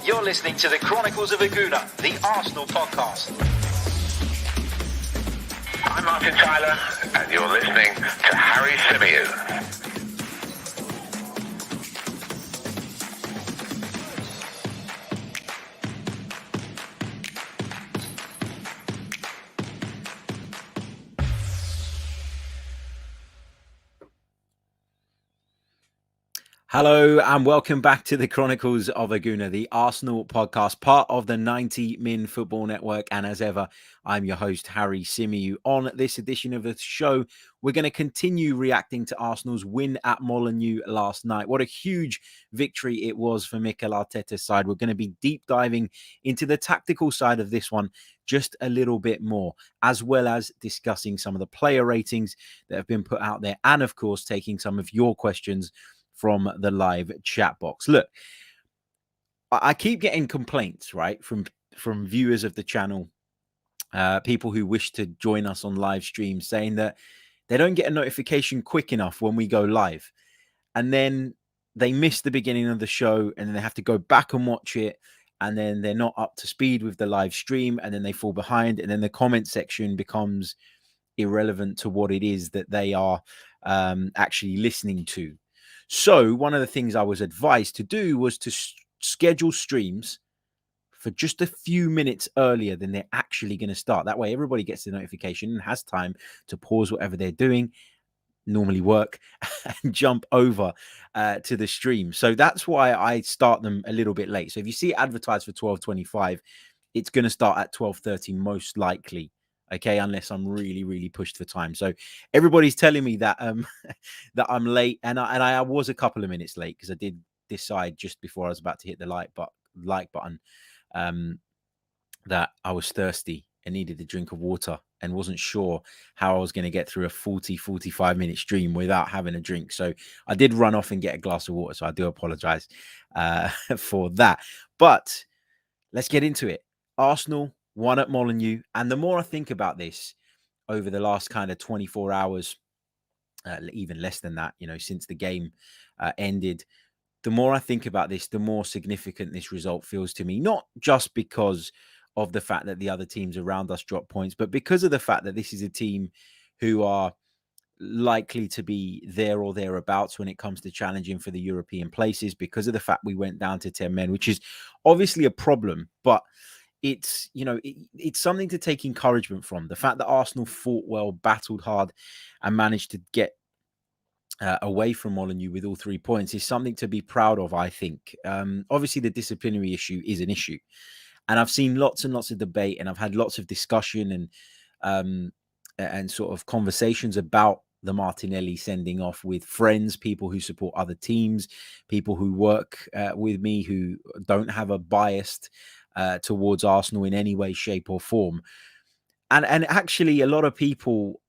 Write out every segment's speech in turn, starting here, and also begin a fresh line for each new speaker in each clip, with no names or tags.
You're listening to the Chronicles of a Gooner, the Arsenal podcast.
I'm Martin Tyler, and you're listening to Harry Symeou.
Hello and welcome back to the Chronicles of a Gooner, the Arsenal podcast, part of the 90 Min Football Network. And as ever, I'm your host, Harry Symeou. On this edition of the show, we're going to continue reacting to Arsenal's win at Molineux last night. What a huge victory it was for Mikel Arteta's side. We're going to be deep diving into the tactical side of this one just a little bit more, as well as discussing some of the player ratings that have been put out there. And of course, taking some of your questions from the live chat box. Look, I keep getting complaints, right, from viewers of the channel, people who wish to join us on live stream, saying that they don't get a notification quick enough when we go live. And then they miss the beginning of the show and then they have to go back and watch it. And then they're not up to speed with the live stream and then they fall behind. And then the comment section becomes irrelevant to what it is that they are actually listening to. So one of the things I was advised to do was to schedule streams for just a few minutes earlier than they're actually going to start. That way, everybody gets the notification and has time to pause whatever they're doing, normally work, and jump over to the stream. So that's why I start them a little bit late. So if you see it advertised for 12:25, it's going to start at 12:30 most likely. Okay, unless I'm really pushed for time. So everybody's telling me that that I'm late, and I was a couple of minutes late because I did decide just before I was about to hit the like button that I was thirsty and needed a drink of water and wasn't sure how I was going to get through a 45 minute stream without having a drink. So I did run off and get a glass of water. So I do apologize for that. But let's get into it. Arsenal won at Molineux. And the more I think about this over the last kind of 24 hours, even less than that, since the game ended, the more I think about this, the more significant this result feels to me, not just because of the fact that the other teams around us drop points, but because of the fact that this is a team who are likely to be there or thereabouts when it comes to challenging for the European places, because of the fact we went down to 10 men, which is obviously a problem, but it's something to take encouragement from. The fact that Arsenal fought well, battled hard, and managed to get away from Molineux with all 3 points is something to be proud of, I think. Obviously, the disciplinary issue is an issue. And I've seen lots and lots of debate, and I've had lots of discussion and sort of conversations about the Martinelli sending off with friends, people who support other teams, people who work with me who don't have a bias towards Arsenal in any way, shape or form. And actually a lot of people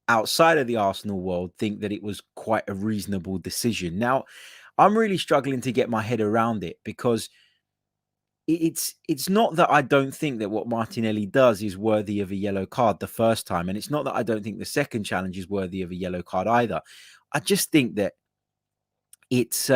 outside of the Arsenal world think that it was quite a reasonable decision. Now, I'm really struggling to get my head around it because it's not that I don't think that what Martinelli does is worthy of a yellow card the first time. And it's not that I don't think the second challenge is worthy of a yellow card either. I just think that it's,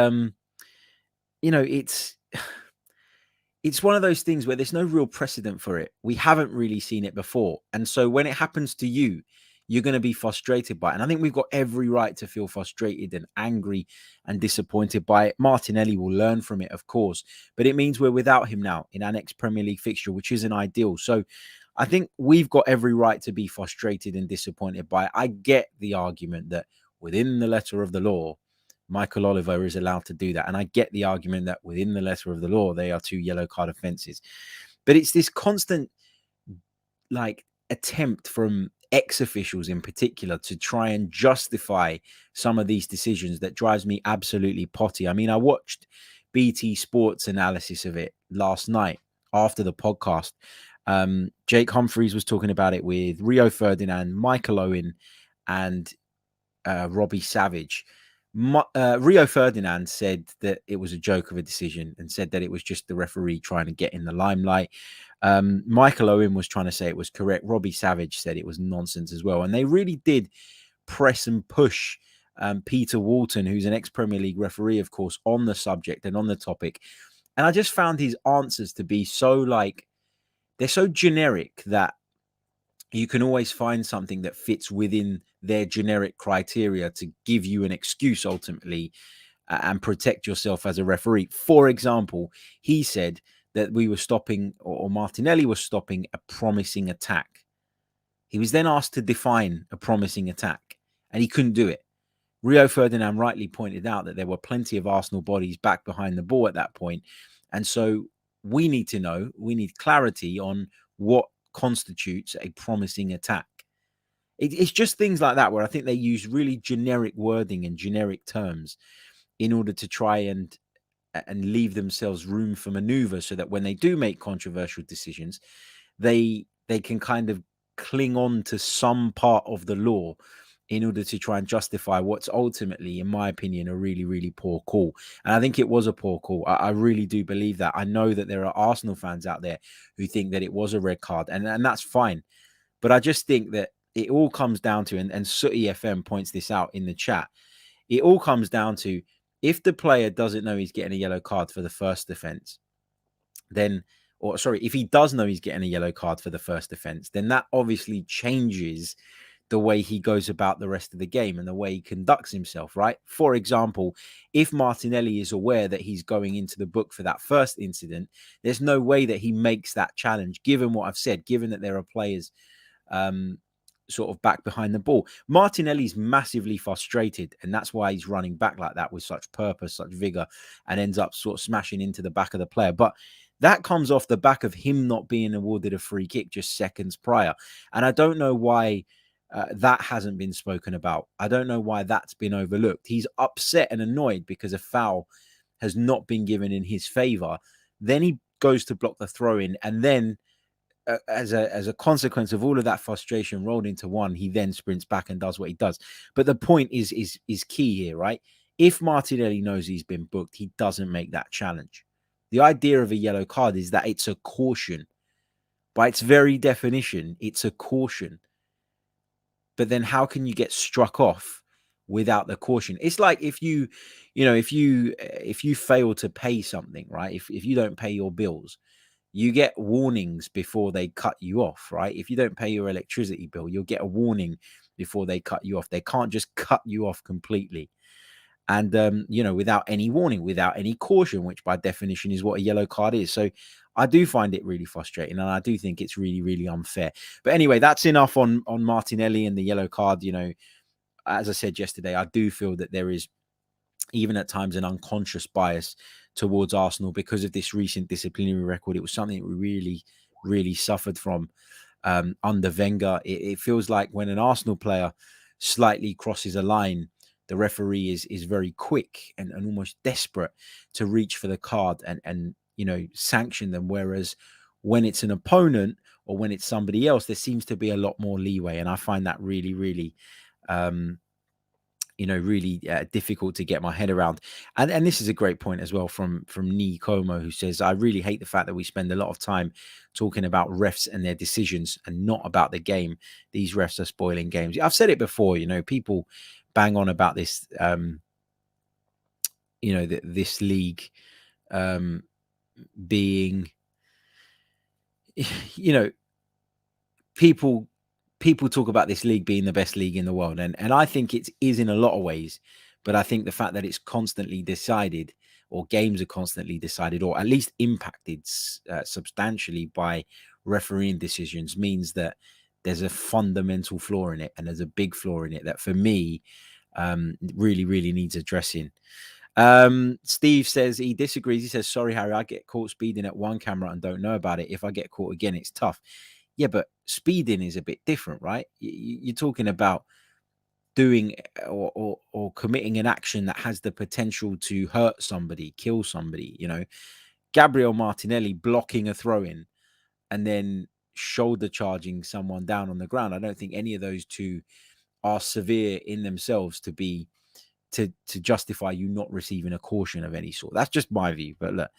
it's one of those things where there's no real precedent for it. We haven't really seen it before. And so when it happens to you, you're going to be frustrated by it. And I think we've got every right to feel frustrated and angry and disappointed by it. Martinelli will learn from it, of course, but it means we're without him now in our next Premier League fixture, which isn't ideal. So I think we've got every right to be frustrated and disappointed by it. I get the argument that within the letter of the law, Michael Oliver is allowed to do that. And I get the argument that within the letter of the law, they are 2 yellow card offences. But it's this constant, attempt from ex-officials in particular to try and justify some of these decisions that drives me absolutely potty. I mean, I watched BT Sports analysis of it last night after the podcast. Jake Humphreys was talking about it with Rio Ferdinand, Michael Owen, and Robbie Savage. Rio Ferdinand said that it was a joke of a decision and said that it was just the referee trying to get in the limelight. Michael Owen was trying to say it was correct. Robbie Savage said it was nonsense as well. And they really did press and push Peter Walton, who's an ex-Premier League referee, of course, on the subject and on the topic. And I just found his answers to be so they're so generic that you can always find something that fits within their generic criteria to give you an excuse ultimately and protect yourself as a referee. For example, he said that we were stopping, or Martinelli was stopping, a promising attack. He was then asked to define a promising attack, and he couldn't do it. Rio Ferdinand rightly pointed out that there were plenty of Arsenal bodies back behind the ball at that point. And so we need clarity on what constitutes a promising attack. It's just things like that where I think they use really generic wording and generic terms in order to try and leave themselves room for maneuver, so that when they do make controversial decisions, they can kind of cling on to some part of the law in order to try and justify what's ultimately, in my opinion, a really, really poor call. And I think it was a poor call. I really do believe that. I know that there are Arsenal fans out there who think that it was a red card, and that's fine. But I just think that it all comes down to, and Sooty FM points this out in the chat, it all comes down to, if the player doesn't know he's getting a yellow card for the first offence, then, or sorry, if he does know he's getting a yellow card for the first offence, then that obviously changes the way he goes about the rest of the game and the way he conducts himself, right? For example, if Martinelli is aware that he's going into the book for that first incident, there's no way that he makes that challenge, given what I've said, given that there are players sort of back behind the ball. Martinelli's massively frustrated, and that's why he's running back like that with such purpose, such vigor, and ends up sort of smashing into the back of the player. But that comes off the back of him not being awarded a free kick just seconds prior. And I don't know why that hasn't been spoken about. I don't know why that's been overlooked. He's upset and annoyed because a foul has not been given in his favor. Then he goes to block the throw in, and then as a consequence of all of that frustration rolled into one, he then sprints back and does what he does. But the point is key here, right? If Martinelli knows he's been booked, he doesn't make that challenge. The idea of a yellow card is that it's a caution. By its very definition, it's a caution. But then how can you get struck off without the caution? It's like if you fail to pay something, right? If you don't pay your bills, you get warnings before they cut you off, right? If you don't pay your electricity bill, you'll get a warning before they cut you off. They can't just cut you off completely. And, without any warning, without any caution, which by definition is what a yellow card is. So I do find it really frustrating, and I do think it's really, really unfair. But anyway, that's enough on Martinelli and the yellow card. As I said yesterday, I do feel that there is, even at times, an unconscious bias towards Arsenal because of this recent disciplinary record. It was something we really, really suffered from under Wenger. It feels like when an Arsenal player slightly crosses a line, the referee is very quick and almost desperate to reach for the card and sanction them. Whereas when it's an opponent or when it's somebody else, there seems to be a lot more leeway. And I find that really, really difficult to get my head around. And this is a great point as well from Nee Como, who says, I really hate the fact that we spend a lot of time talking about refs and their decisions and not about the game. These refs are spoiling games. I've said it before, people bang on about this, this league being, people talk about this league being the best league in the world. And I think it is in a lot of ways. But I think the fact that it's constantly decided, or games are constantly decided, or at least impacted substantially by refereeing decisions, means that there's a fundamental flaw in it. And there's a big flaw in it that, for me, really, really needs addressing. Steve says he disagrees. He says, sorry, Harry, I get caught speeding at one camera and don't know about it. If I get caught again, it's tough. Yeah, but speeding is a bit different, right? You're talking about doing or committing an action that has the potential to hurt somebody, kill somebody. Gabriel Martinelli blocking a throw-in and then shoulder charging someone down on the ground. I don't think any of those two are severe in themselves to justify you not receiving a caution of any sort. That's just my view. But look,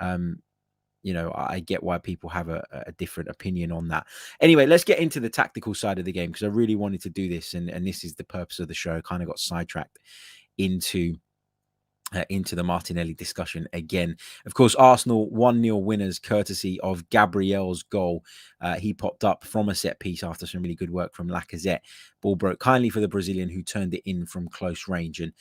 I get why people have a different opinion on that. Anyway, let's get into the tactical side of the game, because I really wanted to do this, and this is the purpose of the show. I kind of got sidetracked into into the Martinelli discussion again. Of course, Arsenal 1-0 winners courtesy of Gabriel's goal. He popped up from a set piece after some really good work from Lacazette. Ball broke kindly for the Brazilian, who turned it in from close range. And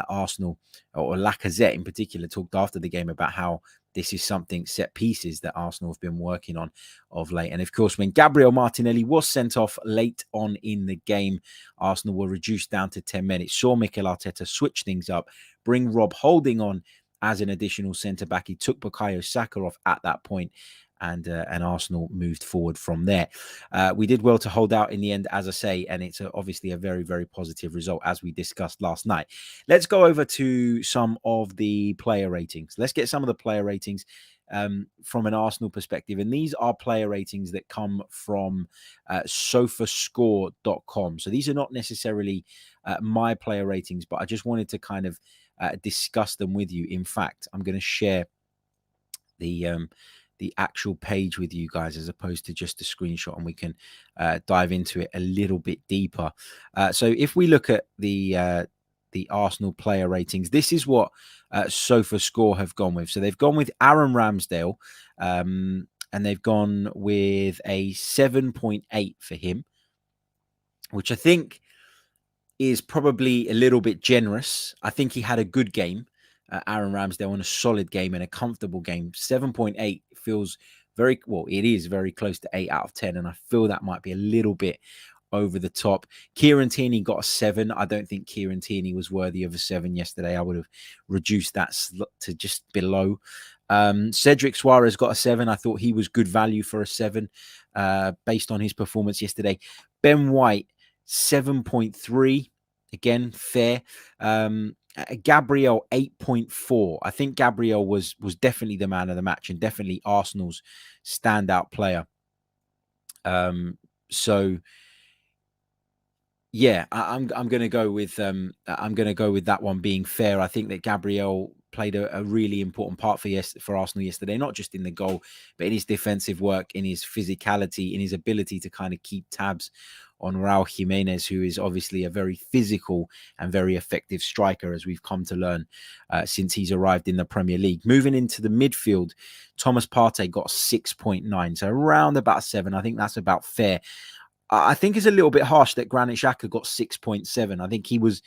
Arsenal, or Lacazette in particular, talked after the game about how this is something, set pieces, that Arsenal have been working on of late. And of course, when Gabriel Martinelli was sent off late on in the game, Arsenal were reduced down to 10 men. It saw Mikel Arteta switch things up, bring Rob Holding on as an additional centre-back. He took Bukayo Saka off at that point, and Arsenal moved forward from there. We did well to hold out in the end, as I say, and it's obviously a very, very positive result, as we discussed last night. Let's go over to some of the player ratings. Let's get some of the player ratings from an Arsenal perspective. And these are player ratings that come from sofascore.com. So these are not necessarily my player ratings, but I just wanted to kind of discuss them with you. In fact, I'm going to share the actual page with you guys as opposed to just a screenshot, and we can dive into it a little bit deeper. So if we look at the Arsenal player ratings, this is what SofaScore have gone with. So they've gone with Aaron Ramsdale, and they've gone with a 7.8 for him, which I think is probably a little bit generous. I think he had a good game, Aaron Ramsdale, on a solid game and a comfortable game. 7.8 feels very, well, it is very close to 8 out of 10. And I feel that might be a little bit over the top. Kieran Tierney got a 7. I don't think Kieran Tierney was worthy of a 7 yesterday. I would have reduced that to just below. Cedric Suarez got a 7. I thought he was good value for a 7 based on his performance yesterday. Ben White, 7.3. Again, fair. Gabriel, 8.4. I think Gabriel was definitely the man of the match and definitely Arsenal's standout player. So yeah, I'm going to go with that one being fair. I think that Gabriel played a really important part for Arsenal yesterday, not just in the goal, but in his defensive work, in his physicality, in his ability to kind of keep tabs on Raul Jimenez, who is obviously a very physical and very effective striker, as we've come to learn since he's arrived in the Premier League. Moving into the midfield, Thomas Partey got 6.9, so around about 7. I think that's about fair. I think it's a little bit harsh that Granit Xhaka got 6.7. I think he was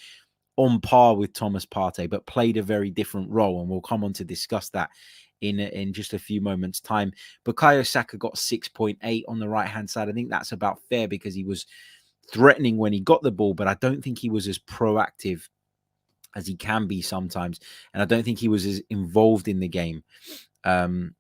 on par with Thomas Partey, but played a very different role, and we'll come on to discuss that in just a few moments' time. Bukayo Saka got 6.8 on the right-hand side. I think that's about fair because he was threatening when he got the ball, but I don't think he was as proactive as he can be sometimes, and I don't think he was as involved in the game. As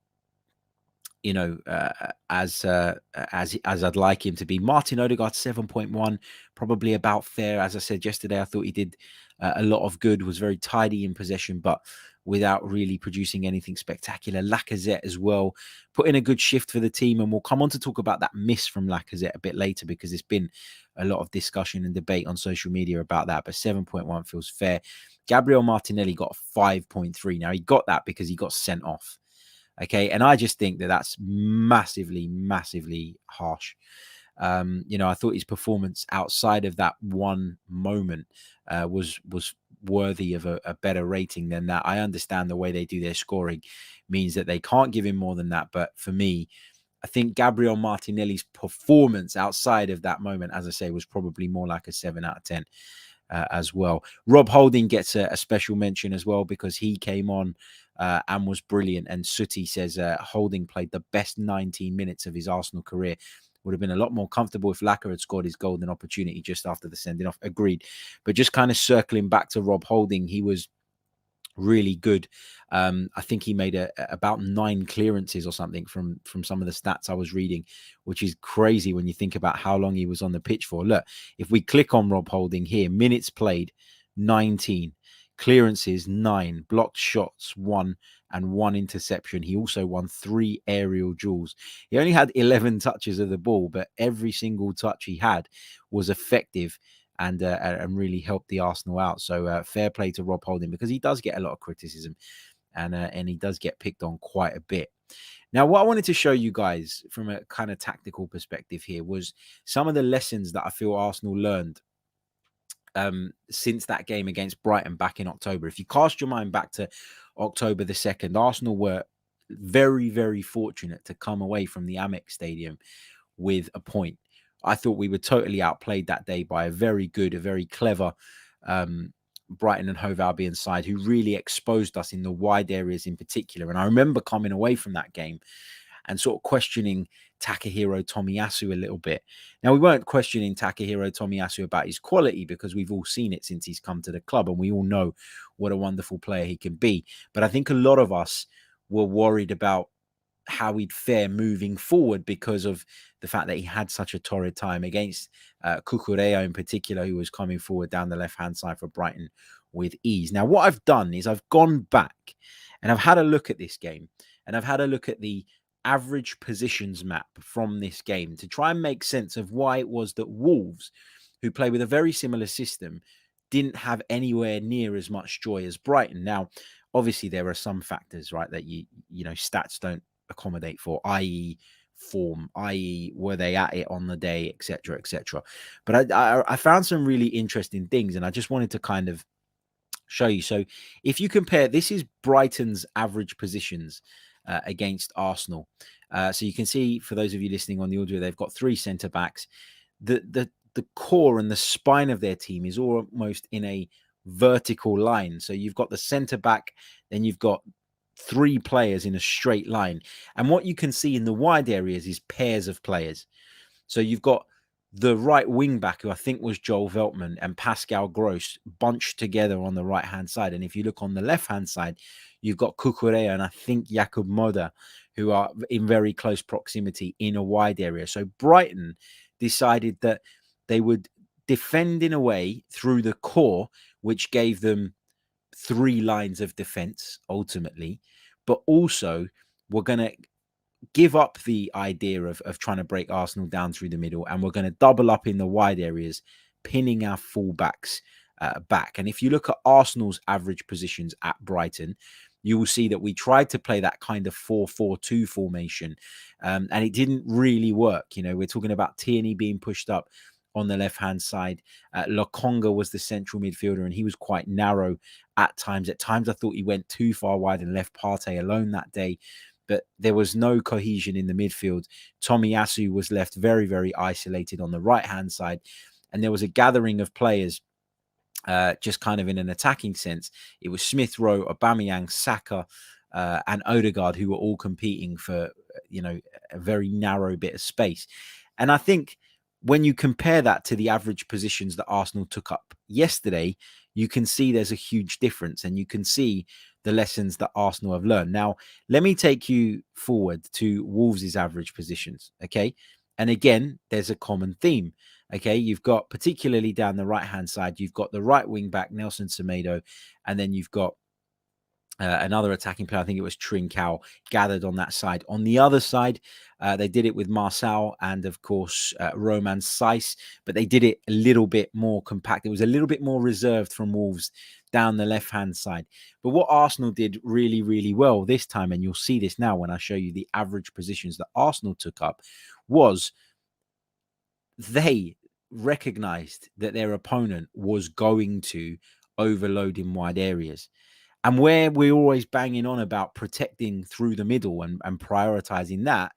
I'd like him to be. Martin Odegaard, 7.1, probably about fair. As I said yesterday, I thought he did a lot of good, was very tidy in possession, but without really producing anything spectacular. Lacazette as well, put in a good shift for the team, and we'll come on to talk about that miss from Lacazette a bit later because there's been a lot of discussion and debate on social media about that, but 7.1 feels fair. Gabriel Martinelli got a 5.3. Now, he got that because he got sent off. Okay, and I just think that that's massively, massively harsh. I thought his performance outside of that one moment was worthy of a better rating than that. I understand the way they do their scoring means that they can't give him more than that. But for me, I think Gabriel Martinelli's performance outside of that moment, as I say, was probably more like a 7 out of 10. As well. Rob Holding gets a special mention as well because he came on and was brilliant. And Sooty says Holding played the best 19 minutes of his Arsenal career. Would have been a lot more comfortable if Laka had scored his golden opportunity just after the sending off. Agreed. But just kind of circling back to Rob Holding, he was really good. I think he made about 9 clearances or something from some of the stats I was reading, which is crazy when you think about how long he was on the pitch for. Look, if we click on Rob Holding here, minutes played, 19, clearances, 9, blocked shots, 1, and 1 interception. He also won 3 aerial duels. He only had 11 touches of the ball, but every single touch he had was effective and really helped the Arsenal out. So fair play to Rob Holding because he does get a lot of criticism and he does get picked on quite a bit. Now, what I wanted to show you guys from a kind of tactical perspective here was some of the lessons that I feel Arsenal learned since that game against Brighton back in October. If you cast your mind back to October the 2nd, Arsenal were very, very fortunate to come away from the Amex Stadium with a point. I thought we were totally outplayed that day by a very good, a very clever Brighton and Hove Albion side who really exposed us in the wide areas in particular. And I remember coming away from that game and sort of questioning Takahiro Tomiyasu a little bit. Now, we weren't questioning Takahiro Tomiyasu about his quality because we've all seen it since he's come to the club and we all know what a wonderful player he can be. But I think a lot of us were worried about how he'd fare moving forward because of the fact that he had such a torrid time against Cucurella in particular, who was coming forward down the left-hand side for Brighton with ease. Now, what I've done is I've gone back and I've had a look at this game and I've had a look at the average positions map from this game to try and make sense of why it was that Wolves, who play with a very similar system, didn't have anywhere near as much joy as Brighton. Now, obviously, there are some factors, right, that you know, stats don't accommodate for, i.e. form, i.e. were they at it on the day, etc., etc. But I found some really interesting things, and I just wanted to kind of show you. So if you compare, this is Brighton's average positions against Arsenal. So you can see, for those of you listening on the audio, they've got 3 centre backs. The core and the spine of their team is almost in a vertical line. So you've got the centre back, then you've got 3 players in a straight line. And what you can see in the wide areas is pairs of players. So you've got the right wing back, who I think was Joel Veltman, and Pascal Gross bunched together on the right-hand side. And if you look on the left-hand side, you've got Cucurella and I think Jakub Moder, who are in very close proximity in a wide area. So Brighton decided that they would defend in a way through the core, which gave them 3 lines of defense ultimately, but also we're going to give up the idea of trying to break Arsenal down through the middle, and we're going to double up in the wide areas, pinning our fullbacks back. And if you look at Arsenal's average positions at Brighton, you will see that we tried to play that kind of 4-4-2 formation, and it didn't really work. You know, we're talking about Tierney being pushed up on the left-hand side. Lokonga was the central midfielder, and he was quite narrow at times. At times, I thought he went too far wide and left Partey alone that day. But there was no cohesion in the midfield. Tomiyasu was left very, very isolated on the right-hand side. And there was a gathering of players just kind of in an attacking sense. It was Smith Rowe, Aubameyang, Saka, and Odegaard, who were all competing for, you know, a very narrow bit of space. And I think when you compare that to the average positions that Arsenal took up yesterday, you can see there's a huge difference, and you can see the lessons that Arsenal have learned. Now, let me take you forward to Wolves' average positions, okay? And again, there's a common theme, okay? You've got, particularly down the right-hand side, you've got the right wing-back, Nelson Semedo, and then you've got another attacking player, I think it was Trincao, gathered on that side. On the other side, they did it with Marçal and, of course, Roman Saiss, but they did it a little bit more compact. It was a little bit more reserved from Wolves down the left-hand side. But what Arsenal did really, really well this time, and you'll see this now when I show you the average positions that Arsenal took up, was they recognised that their opponent was going to overload in wide areas. And where we're always banging on about protecting through the middle and prioritizing that,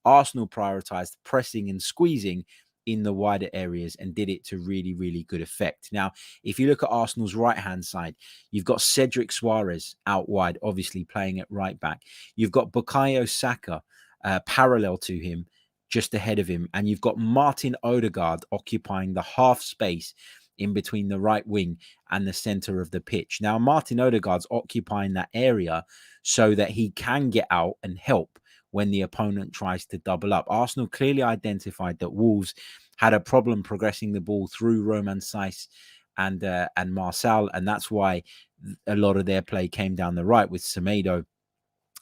Arsenal prioritized pressing and squeezing in the wider areas and did it to really, really good effect. Now, if you look at Arsenal's right-hand side, you've got Cedric Suarez out wide, obviously playing at right back. You've got Bukayo Saka parallel to him, just ahead of him. And you've got Martin Odegaard occupying the half space in between the right wing and the center of the pitch. Now, Martin Odegaard's occupying that area so that he can get out and help when the opponent tries to double up. Arsenal clearly identified that Wolves had a problem progressing the ball through Roman Saiss and Marçal, and that's why a lot of their play came down the right with Semedo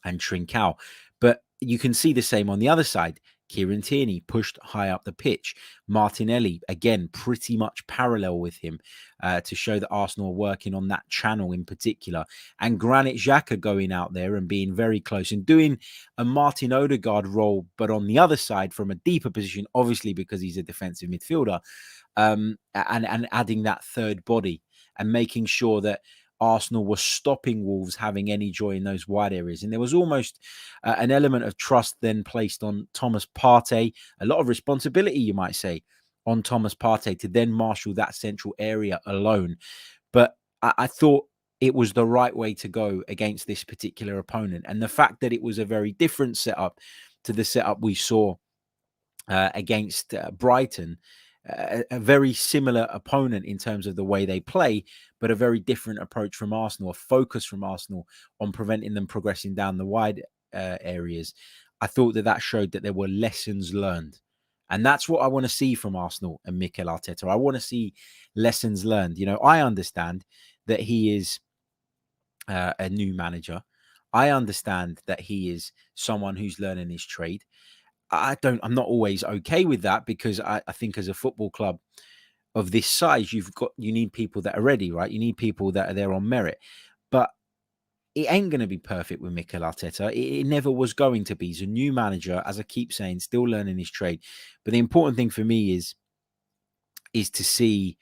and Trincao. But you can see the same on the other side. Kieran Tierney pushed high up the pitch. Martinelli, again, pretty much parallel with him to show that Arsenal are working on that channel in particular. And Granit Xhaka going out there and being very close and doing a Martin Odegaard role, but on the other side from a deeper position, obviously because he's a defensive midfielder. and adding that third body and making sure that Arsenal was stopping Wolves having any joy in those wide areas. And there was almost an element of trust then placed on Thomas Partey, a lot of responsibility, you might say, on Thomas Partey to then marshal that central area alone. But I thought it was the right way to go against this particular opponent. And the fact that it was a very different setup to the setup we saw against Brighton, a very similar opponent in terms of the way they play, but a very different approach from Arsenal, a focus from Arsenal on preventing them progressing down the wide areas. I thought that showed that there were lessons learned. And that's what I want to see from Arsenal and Mikel Arteta. I want to see lessons learned. You know, I understand that he is a new manager. I understand that he is someone who's learning his trade. I'm not always okay with that, because I think as a football club of this size, you need people that are ready, right? You need people that are there on merit. But it ain't going to be perfect with Mikel Arteta. It never was going to be. He's a new manager, as I keep saying, still learning his trade. But the important thing for me is to see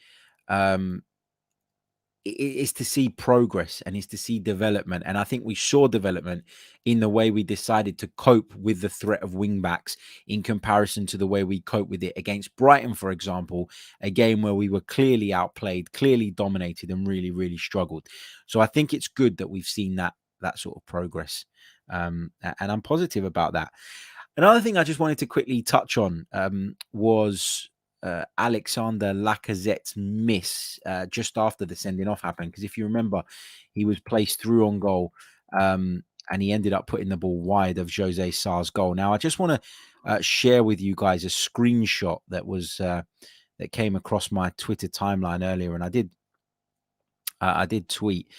is to see progress and is to see development. And I think we saw development in the way we decided to cope with the threat of wing backs in comparison to the way we cope with it against Brighton, for example, a game where we were clearly outplayed, clearly dominated, and really, really struggled. So I think it's good that we've seen that sort of progress. And I'm positive about that. Another thing I just wanted to quickly touch on was Alexander Lacazette's miss just after the sending off happened. Because if you remember, he was placed through on goal and he ended up putting the ball wide of Jose Sarr's goal. Now, I just want to share with you guys a screenshot that was that came across my Twitter timeline earlier, and I did tweet.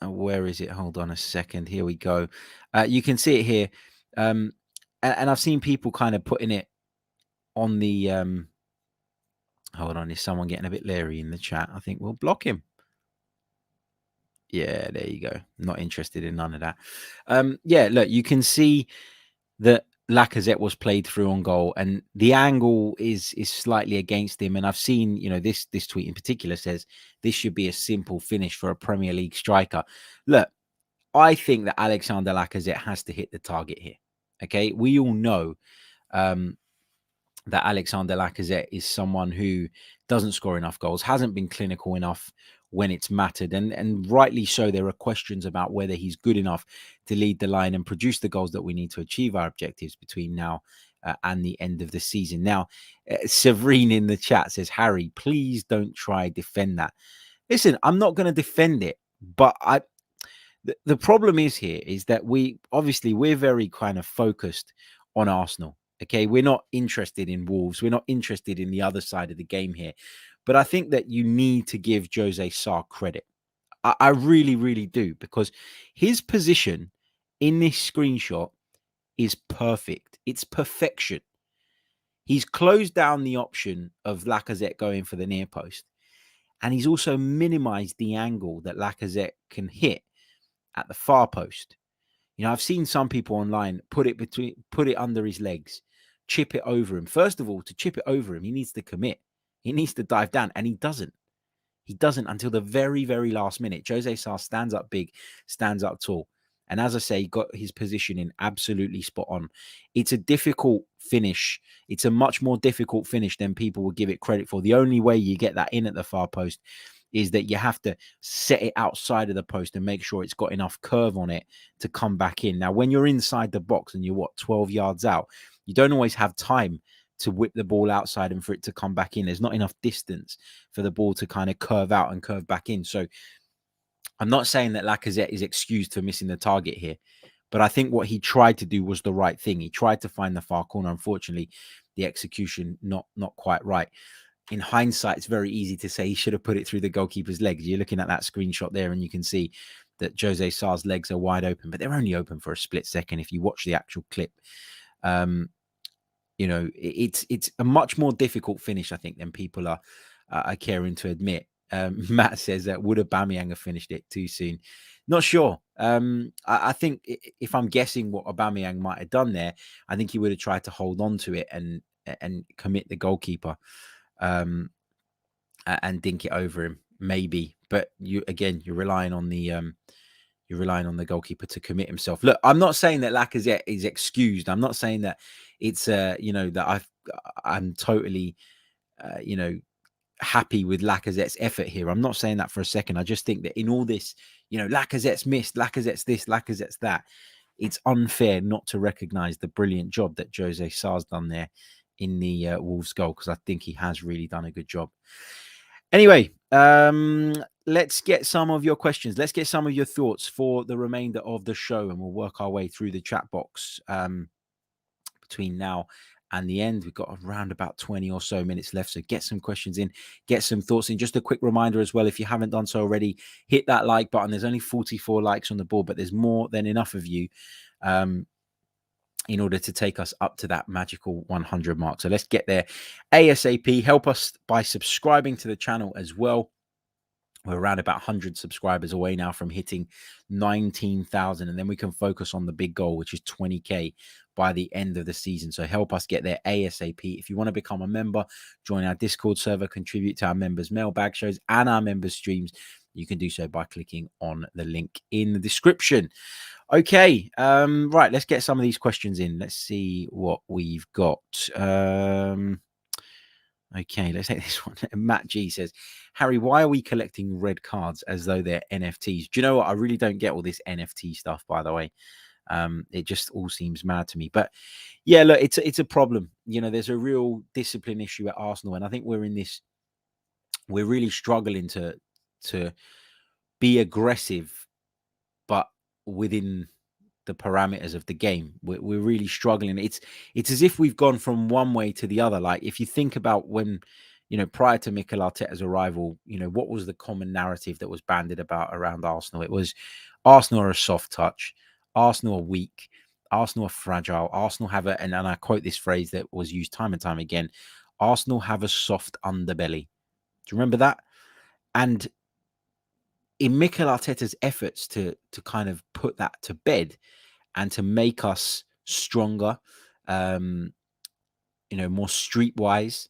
Where is it? Hold on a second. Here we go. You can see it here. And I've seen people kind of putting it on the hold on, is someone getting a bit leery in the chat? I think we'll block him. Yeah, there you go. Not interested in none of that. Yeah, look, you can see that Lacazette was played through on goal, and the angle is slightly against him. And I've seen, you know, this tweet in particular says this should be a simple finish for a Premier League striker. Look, I think that Alexander Lacazette has to hit the target here. Okay, we all know that Alexander Lacazette is someone who doesn't score enough goals, hasn't been clinical enough when it's mattered. And rightly so, there are questions about whether he's good enough to lead the line and produce the goals that we need to achieve our objectives between now and the end of the season. Now, Severine in the chat says, Harry, please don't try defend that. Listen, I'm not going to defend it, but the problem is here is that we're very kind of focused on Arsenal. Okay, we're not interested in Wolves. We're not interested in the other side of the game here. But I think that you need to give Jose Sarr credit. I really, really do, because his position in this screenshot is perfect. It's perfection. He's closed down the option of Lacazette going for the near post. And he's also minimized the angle that Lacazette can hit at the far post. You know, I've seen some people online put it under his legs, chip it over him. First of all, to chip it over him, he needs to commit. He needs to dive down, and he doesn't. He doesn't until the very, very last minute. Jose Sarr stands up big, stands up tall. And as I say, he got his positioning absolutely spot on. It's a difficult finish. It's a much more difficult finish than people would give it credit for. The only way you get that in at the far post is that you have to set it outside of the post and make sure it's got enough curve on it to come back in. Now, when you're inside the box and you're 12 yards out, you don't always have time to whip the ball outside and for it to come back in. There's not enough distance for the ball to kind of curve out and curve back in. So I'm not saying that Lacazette is excused for missing the target here, but I think what he tried to do was the right thing. He tried to find the far corner. Unfortunately, the execution not quite right. In hindsight, it's very easy to say he should have put it through the goalkeeper's legs. You're looking at that screenshot there, and you can see that Jose Sarr's legs are wide open, but they're only open for a split second. If you watch the actual clip, you know, it's a much more difficult finish, I think, than people are caring to admit. Matt says that would Aubameyang have finished it too soon? Not sure. I think if I'm guessing what Aubameyang might have done there, I think he would have tried to hold on to it and and commit the goalkeeper and dink it over him, maybe. But you're relying on the goalkeeper to commit himself. Look, I'm not saying that Lacazette is excused. I'm not saying that it's that I'm totally happy with Lacazette's effort here. I'm not saying that for a second. I just think that in all this, Lacazette's missed, Lacazette's this, Lacazette's that. It's unfair not to recognize the brilliant job that Jose Sar's done there in the Wolves goal, because I think he has really done a good job. Anyway, let's get some of your questions. Let's get some of your thoughts for the remainder of the show, and we'll work our way through the chat box between now and the end. We've got around about 20 or so minutes left, so get some questions in, get some thoughts in. Just a quick reminder as well, if you haven't done so already, hit that like button. There's only 44 likes on the board, but there's more than enough of you in order to take us up to that magical 100 mark. So let's get there ASAP. Help us by subscribing to the channel as well. We're around about 100 subscribers away now from hitting 19,000, and then we can focus on the big goal, which is 20K by the end of the season. So help us get there ASAP. If you want to become a member, join our Discord server, contribute to our members' mailbag shows and our members' streams, you can do so by clicking on the link in the description. Okay, right, let's get some of these questions in. Let's see what we've got. Okay, let's take this one. Matt G says, Harry, why are we collecting red cards as though they're NFTs? Do you know what? I really don't get all this NFT stuff, by the way. It just all seems mad to me. But yeah, look, it's a problem. There's a real discipline issue at Arsenal, and I think we're really struggling to be aggressive, but within the parameters of the game. We're really struggling. It's as if we've gone from one way to the other. Like, if you think about when, prior to Mikel Arteta's arrival, what was the common narrative that was bandied about around Arsenal? It was Arsenal are a soft touch, Arsenal are weak, Arsenal are fragile, Arsenal have and I quote this phrase that was used time and time again, Arsenal have a soft underbelly. Do you remember that? And in Mikel Arteta's efforts to kind of put that to bed and to make us stronger, more streetwise,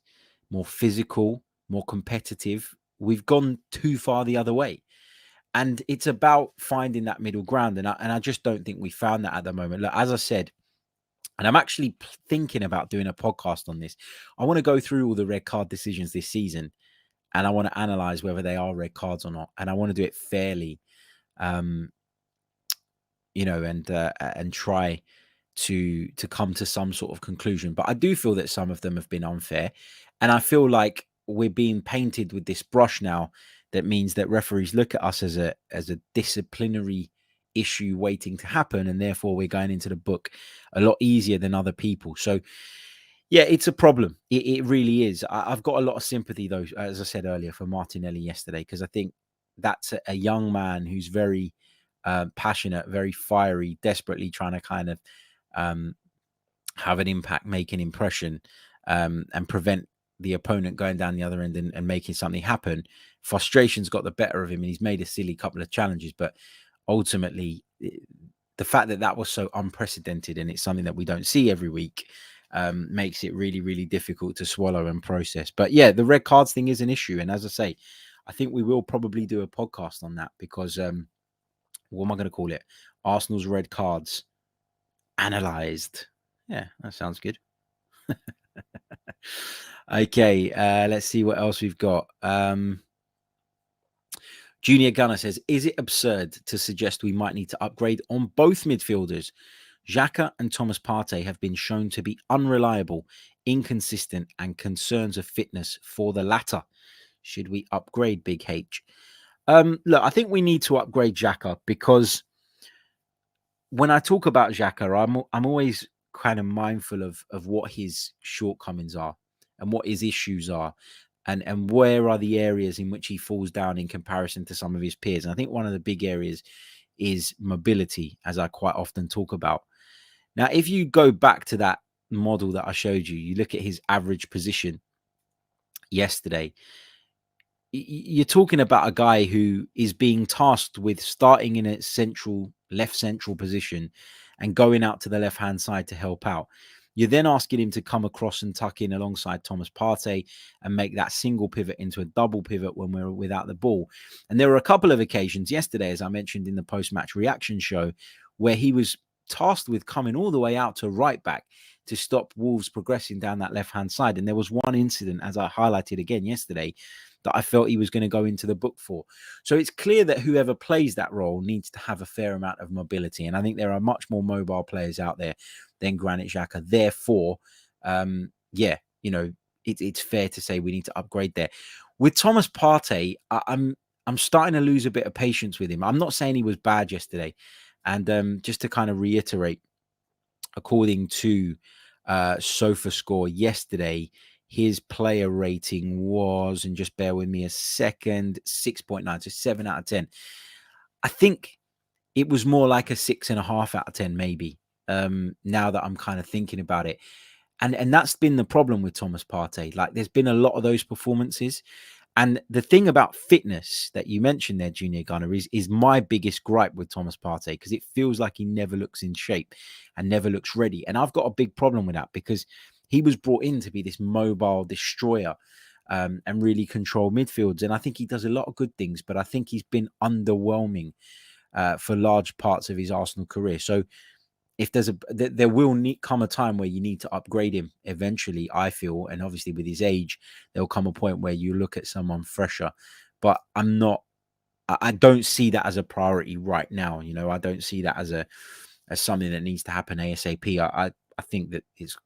more physical, more competitive, we've gone too far the other way. And it's about finding that middle ground. And I just don't think we found that at the moment. Look, as I said, and I'm actually thinking about doing a podcast on this. I want to go through all the red card decisions this season, and I want to analyze whether they are red cards or not. And I want to do it fairly, and try to come to some sort of conclusion. But I do feel that some of them have been unfair, and I feel like we're being painted with this brush now that means that referees look at us as a disciplinary issue waiting to happen, and therefore we're going into the book a lot easier than other people. So yeah, it's a problem. It really is. I've got a lot of sympathy, though, as I said earlier, for Martinelli yesterday, because I think that's a young man who's very passionate, very fiery, desperately trying to kind of have an impact, make an impression, and prevent the opponent going down the other end and making something happen. Frustration's got the better of him, and he's made a silly couple of challenges. But ultimately, the fact that was so unprecedented, and it's something that we don't see every week, makes it really, really difficult to swallow and process. But yeah, the red cards thing is an issue. And as I say, I think we will probably do a podcast on that, because what am I going to call it? Arsenal's red cards analysed. Yeah, that sounds good. Okay, let's see what else we've got. Junior Gunner says, is it absurd to suggest we might need to upgrade on both midfielders? Xhaka and Thomas Partey have been shown to be unreliable, inconsistent, and concerns of fitness for the latter. Should we upgrade Big H? Look, I think we need to upgrade Xhaka, because when I talk about Xhaka, I'm always kind of mindful of what his shortcomings are and what his issues are, and where are the areas in which he falls down in comparison to some of his peers. And I think one of the big areas is mobility, as I quite often talk about. Now, if you go back to that model that I showed you, you look at his average position yesterday, you're talking about a guy who is being tasked with starting in a left central position and going out to the left-hand side to help out. You're then asking him to come across and tuck in alongside Thomas Partey and make that single pivot into a double pivot when we're without the ball. And there were a couple of occasions yesterday, as I mentioned in the post-match reaction show, where he was tasked with coming all the way out to right back to stop Wolves progressing down that left-hand side. And there was one incident, as I highlighted again yesterday, that I felt he was going to go into the book for. So it's clear that whoever plays that role needs to have a fair amount of mobility. And I think there are much more mobile players out there than Granit Xhaka. Therefore, it's fair to say we need to upgrade there. With Thomas Partey, I'm starting to lose a bit of patience with him. I'm not saying he was bad yesterday. And just to kind of reiterate, according to SofaScore yesterday, his player rating was, and just bear with me a second, 6.9, so 7 out of 10. I think it was more like a 6.5 out of 10, maybe, now that I'm kind of thinking about it. And that's been the problem with Thomas Partey. Like, there's been a lot of those performances. And the thing about fitness that you mentioned there, Junior Gunner, is my biggest gripe with Thomas Partey, because it feels like he never looks in shape and never looks ready. And I've got a big problem with that, because he was brought in to be this mobile destroyer and really control midfields. And I think he does a lot of good things, but I think he's been underwhelming for large parts of his Arsenal career. So if there will come a time where you need to upgrade him eventually, I feel, and obviously with his age, there'll come a point where you look at someone fresher. But I don't see that as a priority right now. I don't see that as something that needs to happen ASAP. I think that it's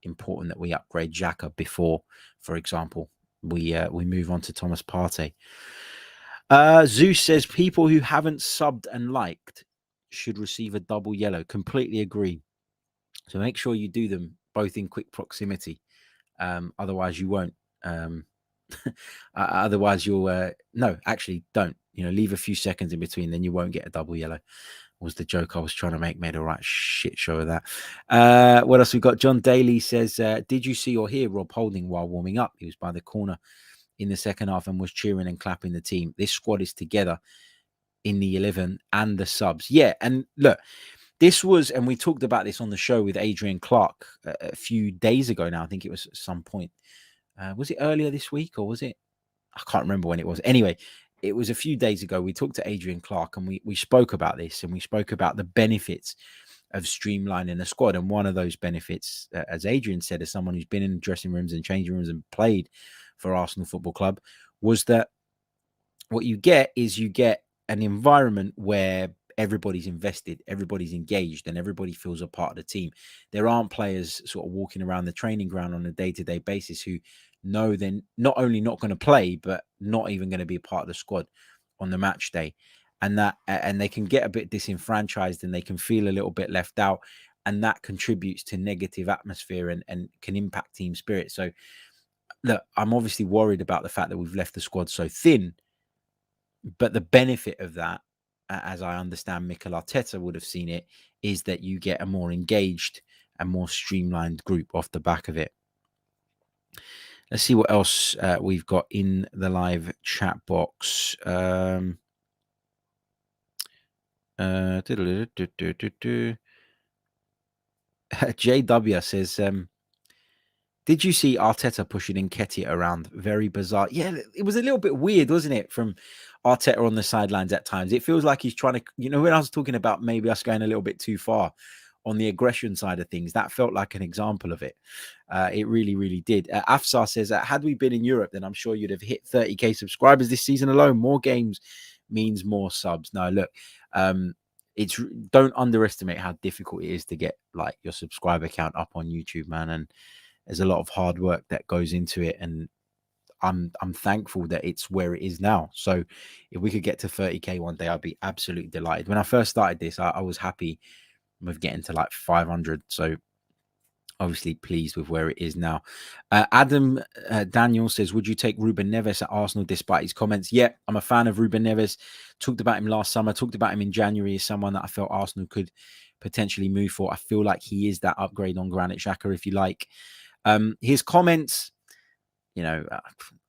important that we upgrade Xhaka before, for example, we move on to Thomas Partey. Zeus says people who haven't subbed and liked should receive a double yellow. Completely agree. So make sure you do them both in quick proximity. Otherwise you won't. Otherwise you'll no, actually don't. Leave a few seconds in between, then you won't get a double yellow. Was the joke I was trying to make. Made a right shit show of that. What else we got? John Daly says, did you see or hear Rob Holding while warming up? He was by the corner in the second half and was cheering and clapping the team. This squad is together in the 11 and the subs. Yeah, and look, this was, and we talked about this on the show with Adrian Clark a few days ago now. I think it was at some point. Was it earlier this week, or was it? I can't remember when it was. Anyway, it was a few days ago. We talked to Adrian Clark and we spoke about this, and we spoke about the benefits of streamlining the squad. And one of those benefits, as Adrian said, as someone who's been in dressing rooms and changing rooms and played for Arsenal Football Club, was that what you get is an environment where everybody's invested, everybody's engaged, and everybody feels a part of the team. There aren't players sort of walking around the training ground on a day-to-day basis who know they're not only not going to play, but not even going to be a part of the squad on the match day. And they can get a bit disenfranchised, and they can feel a little bit left out, and that contributes to negative atmosphere and can impact team spirit. So look, I'm obviously worried about the fact that we've left the squad so thin, but the benefit of that, as I understand Mikel Arteta would have seen it, is that you get a more engaged and more streamlined group off the back of it. Let's see what else we've got in the live chat box. JW says, did you see Arteta pushing Nketiah around? Very bizarre. Yeah, it was a little bit weird, wasn't it, from Arteta on the sidelines at times? It feels like he's trying to, when I was talking about maybe us going a little bit too far on the aggression side of things, that felt like an example of it. It really, really did. Afsar says, had we been in Europe, then I'm sure you'd have hit 30k subscribers this season alone. More games means more subs. No, look, don't underestimate how difficult it is to get like your subscriber count up on YouTube, man. And there's a lot of hard work that goes into it, and I'm thankful that it's where it is now. So if we could get to 30k one day, I'd be absolutely delighted. When I first started this, I was happy with getting to like 500. So obviously pleased with where it is now. Adam Daniel says, would you take Ruben Neves at Arsenal despite his comments? Yeah, I'm a fan of Ruben Neves. Talked about him last summer, talked about him in January as someone that I felt Arsenal could potentially move for. I feel like he is that upgrade on Granit Xhaka, if you like. His comments, I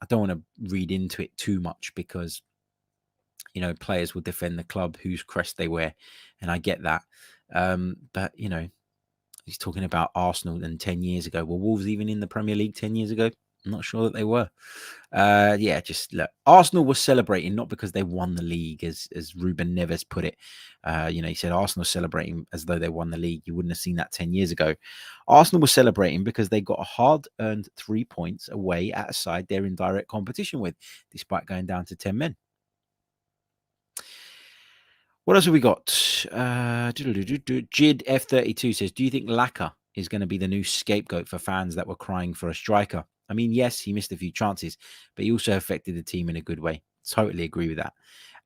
don't want to read into it too much, because players will defend the club whose crest they wear, and I get that. But He's talking about Arsenal and 10 years ago. Were Wolves even in the Premier League 10 years ago? I'm not sure that they were. Yeah, just look. Arsenal was celebrating not because they won the league, as Ruben Neves put it. He said Arsenal celebrating as though they won the league. You wouldn't have seen that 10 years ago. Arsenal was celebrating because they got a hard-earned 3 points away at a side they're in direct competition with, despite going down to 10 men. What else have we got? Jid F32 says, do you think Laka is going to be the new scapegoat for fans that were crying for a striker? I mean, yes, he missed a few chances, but he also affected the team in a good way. Totally agree with that.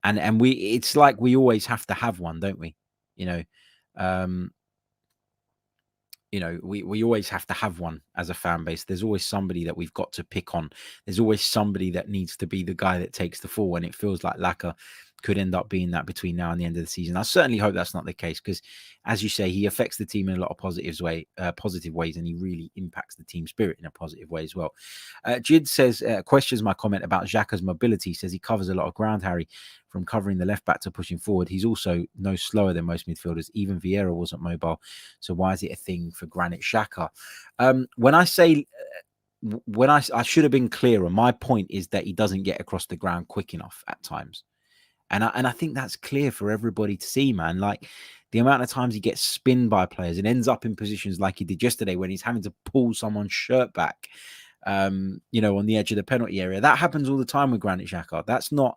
And it's like we always have to have one, don't we? We always have to have one as a fan base. There's always somebody that we've got to pick on. There's always somebody that needs to be the guy that takes the fall, and it feels like Laka could end up being that between now and the end of the season. I certainly hope that's not the case because, as you say, he affects the team in a lot of positive ways, and he really impacts the team spirit in a positive way as well. Jid says, questions my comment about Xhaka's mobility. Says he covers a lot of ground, Harry, from covering the left back to pushing forward. He's also no slower than most midfielders. Even Vieira wasn't mobile. So why is it a thing for Granit Xhaka? When I say... I should have been clearer. My point is that he doesn't get across the ground quick enough at times. And I think that's clear for everybody to see, man. Like the amount of times he gets spinned by players and ends up in positions like he did yesterday when he's having to pull someone's shirt back, on the edge of the penalty area. That happens all the time with Granit Xhaka. That's not,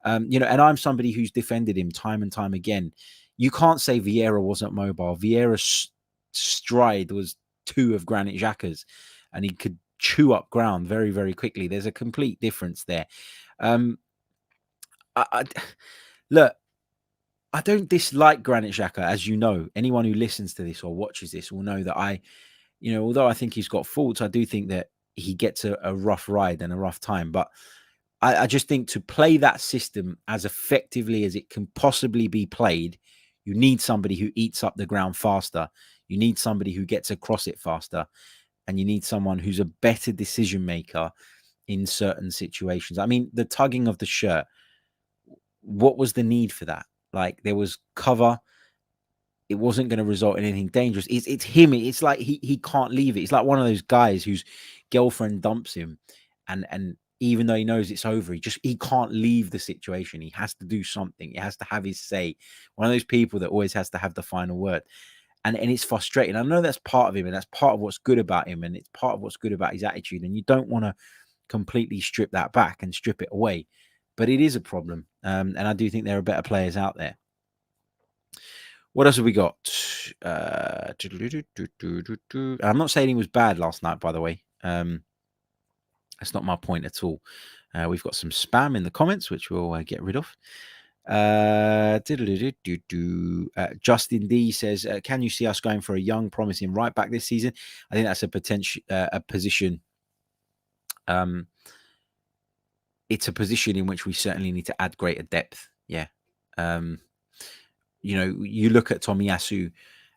and I'm somebody who's defended him time and time again. You can't say Vieira wasn't mobile. Vieira's stride was 2 of Granit Xhaka's, and he could chew up ground very, very quickly. There's a complete difference there. Look, I don't dislike Granit Xhaka, as you know. Anyone who listens to this or watches this will know that although I think he's got faults, I do think that he gets a rough ride and a rough time. But I just think to play that system as effectively as it can possibly be played, you need somebody who eats up the ground faster. You need somebody who gets across it faster. And you need someone who's a better decision maker in certain situations. I mean, the tugging of the shirt. What was the need for that? Like there was cover. It wasn't going to result in anything dangerous. It's him. It's like he can't leave it. It's like one of those guys whose girlfriend dumps him, and even though he knows it's over, he can't leave the situation. He has to do something. He has to have his say. One of those people that always has to have the final word. And it's frustrating. I know that's part of him, and that's part of what's good about him, and it's part of what's good about his attitude. And you don't want to completely strip that back and strip it away. But it is a problem. And I do think there are better players out there. What else have we got? I'm not saying he was bad last night, by the way. That's not my point at all. We've got some spam in the comments, which we'll get rid of. Justin D says, can you see us going for a young, promising right back this season? I think that's a position. It's a position in which we certainly need to add greater depth. Yeah. You look at Tomiyasu,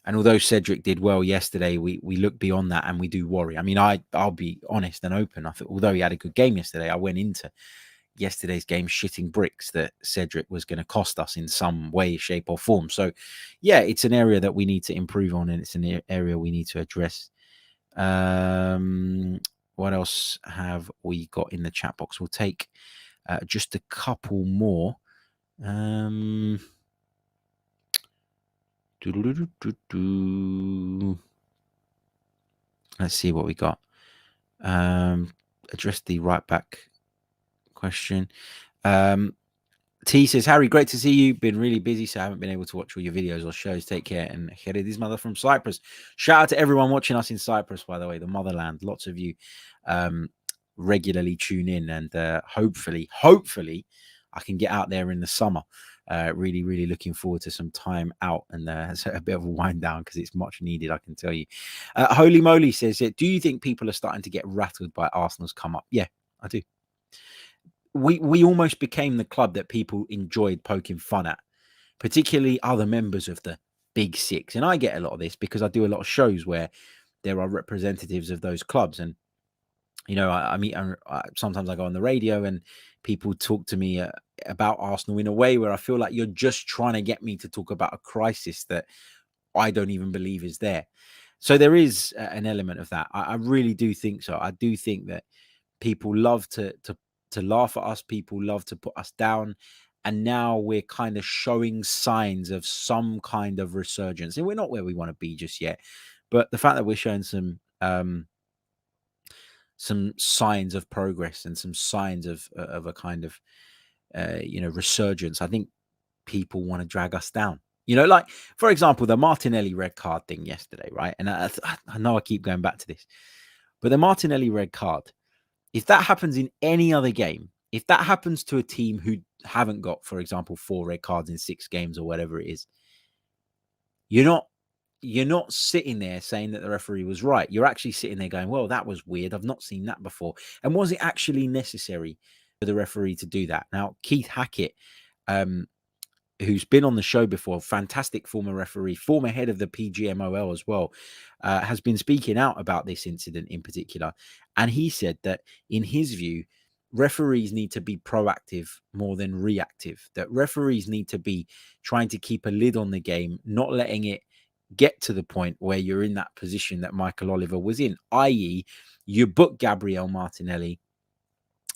and although Cedric did well yesterday, we look beyond that and we do worry. I mean, I'll be honest and open. I thought, although he had a good game yesterday, I went into yesterday's game shitting bricks that Cedric was going to cost us in some way, shape or form. So yeah, it's an area that we need to improve on, and it's an area we need to address. What else have we got in the chat box? We'll take just a couple more. Let's see what we got. Address the right back question. T says, Harry, great to see you. Been really busy, so I haven't been able to watch all your videos or shows. Take care. And this mother from Cyprus. Shout out to everyone watching us in Cyprus, by the way, the motherland. Lots of you regularly tune in, and hopefully I can get out there in the summer. Really, really looking forward to some time out and a bit of a wind down because it's much needed, I can tell you. Holy Moly says, do you think people are starting to get rattled by Arsenal's come up? Yeah, I do. We almost became the club that people enjoyed poking fun at, particularly other members of the Big Six. And I get a lot of this because I do a lot of shows where there are representatives of those clubs. And, I meet, sometimes I go on the radio and people talk to me about Arsenal in a way where I feel like you're just trying to get me to talk about a crisis that I don't even believe is there. So there is an element of that. I really do think so. I do think that people love to laugh at us. People love to put us down. And now we're kind of showing signs of some kind of resurgence. And we're not where we want to be just yet. But the fact that we're showing some signs of progress and some signs of a kind of, resurgence, I think people want to drag us down. Like, for example, the Martinelli red card thing yesterday, right? And I know I keep going back to this, but the Martinelli red card, if that happens in any other game, if that happens to a team who haven't got, for example, 4 red cards in 6 games or whatever it is, you're not sitting there saying that the referee was right. You're actually sitting there going, well, that was weird. I've not seen that before. And was it actually necessary for the referee to do that? Now, Keith Hackett, who's been on the show before, fantastic former referee, former head of the PGMOL as well, has been speaking out about this incident in particular. And he said that in his view, referees need to be proactive more than reactive, that referees need to be trying to keep a lid on the game, not letting it get to the point where you're in that position that Michael Oliver was in, i.e. you book Gabriel Martinelli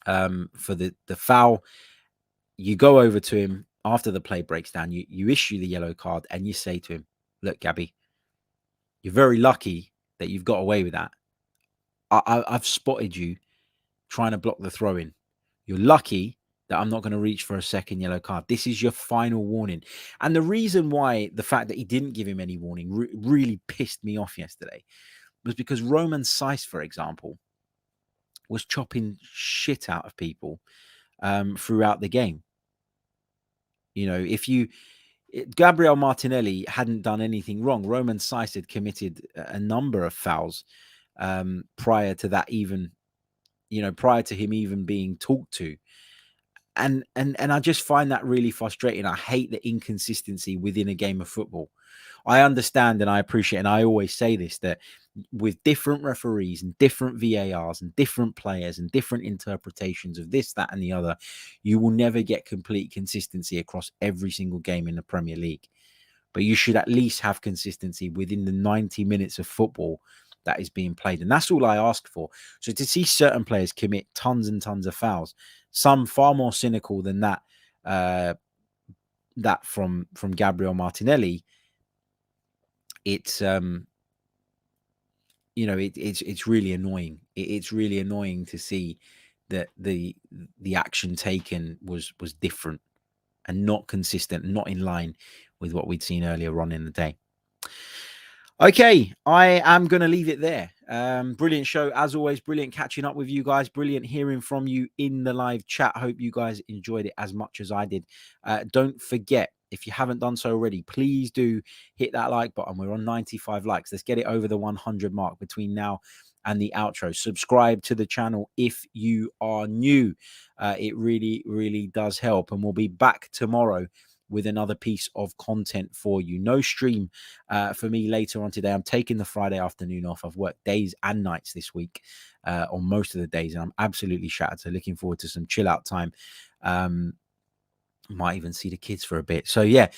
for the foul, you go over to him after the play breaks down, you issue the yellow card and you say to him, look, Gabby, you're very lucky that you've got away with that. I've spotted you trying to block the throw in. You're lucky that I'm not going to reach for a second yellow card. This is your final warning. And the reason why the fact that he didn't give him any warning really pissed me off yesterday was because Roman Saiss, for example, was chopping shit out of people throughout the game. If Gabriel Martinelli hadn't done anything wrong, Roman Saiss had committed a number of fouls prior to that, even, prior to him even being talked to. And I just find that really frustrating. I hate the inconsistency within a game of football. I understand and I appreciate, and I always say this, that with different referees and different VARs and different players and different interpretations of this, that, and the other, you will never get complete consistency across every single game in the Premier League. But you should at least have consistency within the 90 minutes of football that is being played. And that's all I ask for. So to see certain players commit tons and tons of fouls, some far more cynical than that, that from Gabriel Martinelli, it's it's really annoying. It's really annoying to see that the action taken was different and not consistent, not in line with what we'd seen earlier on in the day. Okay, I am going to leave it there. Brilliant show, as always. Brilliant catching up with you guys. Brilliant hearing from you in the live chat. Hope you guys enjoyed it as much as I did. Don't forget, if you haven't done so already, please do hit that like button. We're on 95 likes. Let's get it over the 100 mark between now and the outro. Subscribe to the channel if you are new. It really, really does help. And we'll be back tomorrow with another piece of content for you. No stream for me later on today. I'm taking the Friday afternoon off. I've worked days and nights this week on most of the days, and I'm absolutely shattered. So looking forward to some chill out time. Might even see the kids for a bit. So yeah,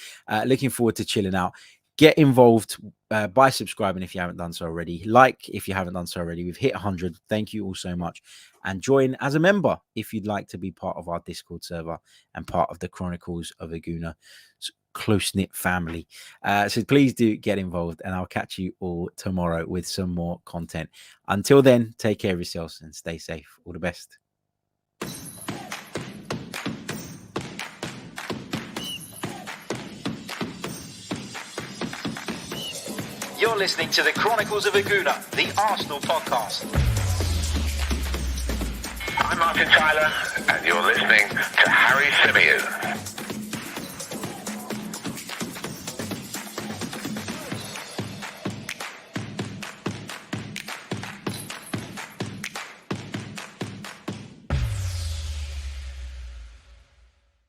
looking forward to chilling out. Get involved by subscribing if you haven't done so already. Like if you haven't done so already. We've hit 100. Thank you all so much. And join as a member if you'd like to be part of our Discord server and part of the Chronicles of a Gooner close-knit family. So please do get involved, and I'll catch you all tomorrow with some more content. Until then, take care of yourselves and stay safe. All the best.
You're listening to the Chronicles of a Gooner, the Arsenal podcast.
I'm Martin Tyler, and you're listening to Harry Symeou.